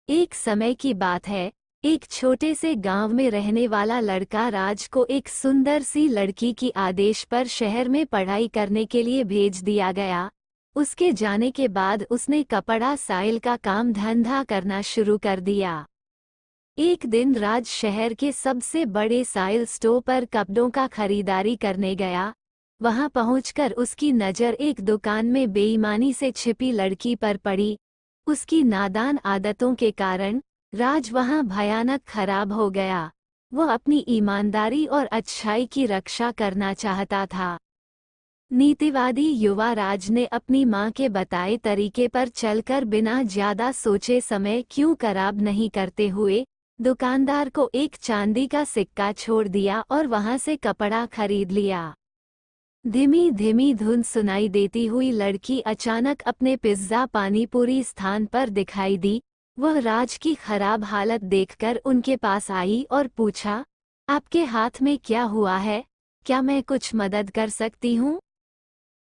एक समय की बात है, एक छोटे से गांव में रहने वाला लड़का राज को एक सुंदर सी लड़की की आदेश पर शहर में पढ़ाई करने के लिए भेज दिया गया। उसके जाने के बाद उसने कपड़ा साइल का काम धंधा करना शुरू कर दिया। एक दिन राज शहर के सबसे बड़े साइल स्टोर पर कपड़ों का खरीदारी करने गया। वहां पहुंचकर उसकी नज़र एक दुकान में बेईमानी से छिपी लड़की पर पड़ी। उसकी नादान आदतों के कारण राज वहां भयानक खराब हो गया। वो अपनी ईमानदारी और अच्छाई की रक्षा करना चाहता था। नीतिवादी युवा राज ने अपनी मां के बताए तरीके पर चलकर बिना ज्यादा सोचे समय क्यों खराब नहीं करते हुए दुकानदार को एक चांदी का सिक्का छोड़ दिया और वहां से कपड़ा खरीद लिया। धीमी धीमी धुन सुनाई देती हुई लड़की अचानक अपने पिज्जा पानीपुरी स्थान पर दिखाई दी। वह राज की खराब हालत देखकर उनके पास आई और पूछा, आपके हाथ में क्या हुआ है? क्या मैं कुछ मदद कर सकती हूँ?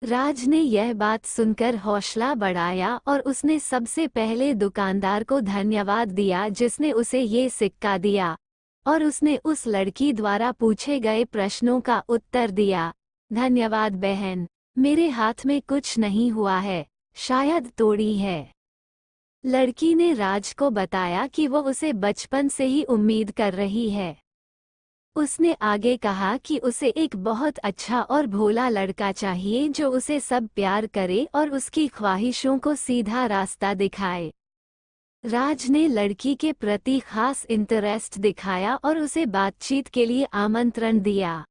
राज ने यह बात सुनकर हौसला बढ़ाया और उसने सबसे पहले दुकानदार को धन्यवाद दिया जिसने उसे ये सिक्का दिया, और उसने उस लड़की द्वारा पूछे गए प्रश्नों का उत्तर दिया। धन्यवाद बहन, मेरे हाथ में कुछ नहीं हुआ है, शायद तोड़ी है। लड़की ने राज को बताया कि वो उसे बचपन से ही उम्मीद कर रही है। उसने आगे कहा कि उसे एक बहुत अच्छा और भोला लड़का चाहिए जो उसे सब प्यार करे और उसकी ख्वाहिशों को सीधा रास्ता दिखाए। राज ने लड़की के प्रति खास इंटरेस्ट दिखाया और उसे बातचीत के लिए आमंत्रण दिया।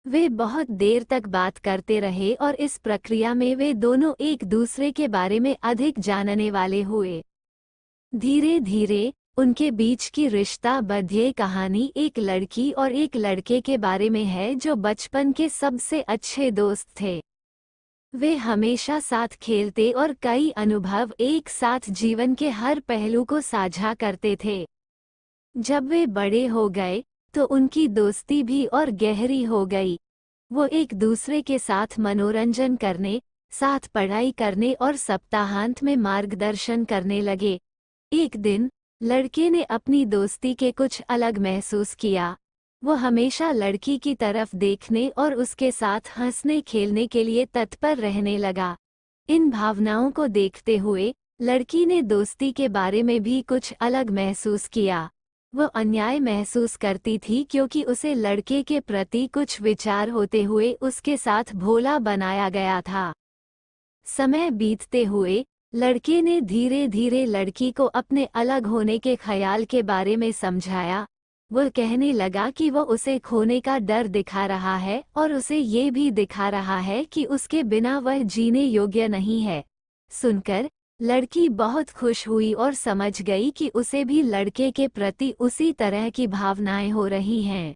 वे बहुत देर तक बात करते रहे और इस प्रक्रिया में वे दोनों एक दूसरे के बारे में अधिक जानने वाले हुए। धीरे धीरे उनके बीच की रिश्ता बंधे कहानी एक लड़की और एक लड़के के बारे में है जो बचपन के सबसे अच्छे दोस्त थे। वे हमेशा साथ खेलते और कई अनुभव एक साथ जीवन के हर पहलू को साझा करते थे। जब वे बड़े हो गए तो उनकी दोस्ती भी और गहरी हो गई। वो एक दूसरे के साथ मनोरंजन करने, साथ पढ़ाई करने और सप्ताहांत में मार्गदर्शन करने लगे। एक दिन लड़के ने अपनी दोस्ती के कुछ अलग महसूस किया। वो हमेशा लड़की की तरफ देखने और उसके साथ हंसने खेलने के लिए तत्पर रहने लगा। इन भावनाओं को देखते हुए लड़की ने दोस्ती के बारे में भी कुछ अलग महसूस किया। वो अन्याय महसूस करती थी क्योंकि उसे लड़के के प्रति कुछ विचार होते हुए उसके साथ भोला बनाया गया था। समय बीतते हुए लड़के ने धीरे धीरे लड़की को अपने अलग होने के ख्याल के बारे में समझाया। वह कहने लगा कि वो उसे खोने का डर दिखा रहा है और उसे ये भी दिखा रहा है कि उसके बिना वह जीने योग्य नहीं है। सुनकर लड़की बहुत खुश हुई और समझ गई कि उसे भी लड़के के प्रति उसी तरह की भावनाएं हो रही हैं।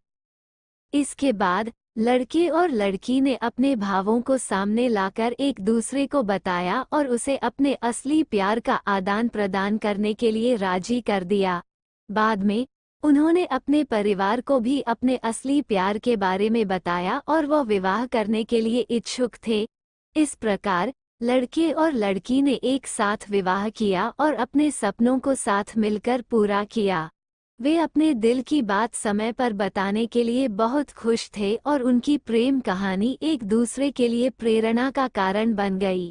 इसके बाद लड़के और लड़की ने अपने भावों को सामने लाकर एक दूसरे को बताया और उसे अपने असली प्यार का आदान प्रदान करने के लिए राजी कर दिया। बाद में उन्होंने अपने परिवार को भी अपने असली प्यार के बारे में बताया और वो विवाह करने के लिए इच्छुक थे। इस प्रकार लड़के और लड़की ने एक साथ विवाह किया और अपने सपनों को साथ मिलकर पूरा किया। वे अपने दिल की बात समय पर बताने के लिए बहुत खुश थे और उनकी प्रेम कहानी एक दूसरे के लिए प्रेरणा का कारण बन गई।